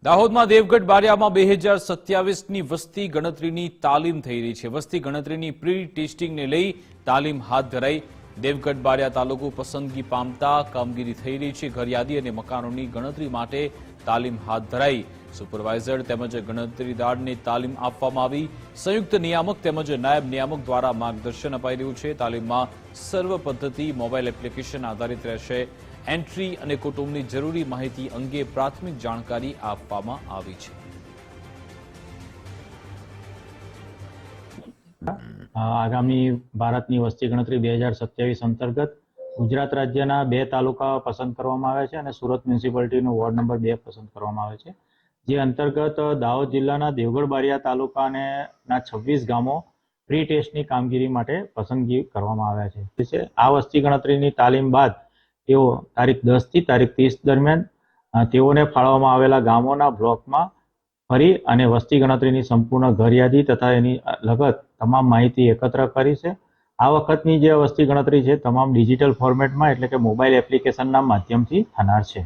દાહોદમાં દેવગઢ બારિયામાં 2027ની વસ્તી ગણતરીની તાલીમ થઈ રહી છે। વસ્તી ગણતરીની પ્રી ટેસ્ટિંગને લઈ તાલીમ હાથ ધરાઈ। દેવગઢ બારિયા તાલુકો પસંદગી પામતા કામગીરી થઈ રહી છે। ઘરયાદી અને મકાનોની ગણતરી માટે તાલીમ હાથ ધરાઈ। સુપરવાઇઝર તેમજ ગણતરીદારને તાલીમ આપવામાં આવી। સંયુક્ત નિયામક તેમજ નાયબ નિયામક દ્વારા માર્ગદર્શન અપાઈ રહ્યું છે। તાલીમમાં સર્વ પદ્ધતિ મોબાઈલ એપ્લિકેશન આધારિત રહેશે। એન્ટ્રી અને કુટુંબની જરૂરી માહિતી અંગે પ્રાથમિક જાણકારી આપવામાં આવી છે। આગામી ભારતની વસ્તી ગણતરી 2027 અંતર્ગત ગુજરાત રાજ્યના 2 તાલુકા પસંદ કરવામાં આવ્યા છે અને સુરત મ્યુનિસિપાલિટીનો વોર્ડ નંબર 2 પસંદ કરવામાં આવે છે। જે અંતર્ગત દાહોદ જિલ્લાના દેવગઢ બારિયા તાલુકાના 26 ગામો પ્રી ટેસ્ટની કામગીરી માટે પસંદગી કરવામાં આવ્યા છે। આ વસ્તી ગણતરીની તાલીમ બાદ તેઓ તારીખ 10 થી તારીખ 30 દરમિયાન તેઓને ફાળવવામાં આવેલા ગામોના બ્લોકમાં ફરી અને વસ્તી ગણતરીની સંપૂર્ણ ઘરયાદી તથા એની લગત તમામ માહિતી એકત્ર કરી છે। આ વખતની જે વસ્તી ગણતરી છે તમામ ડિજિટલ ફોર્મેટમાં એટલે કે મોબાઈલ એપ્લિકેશનના માધ્યમથી થનાર છે।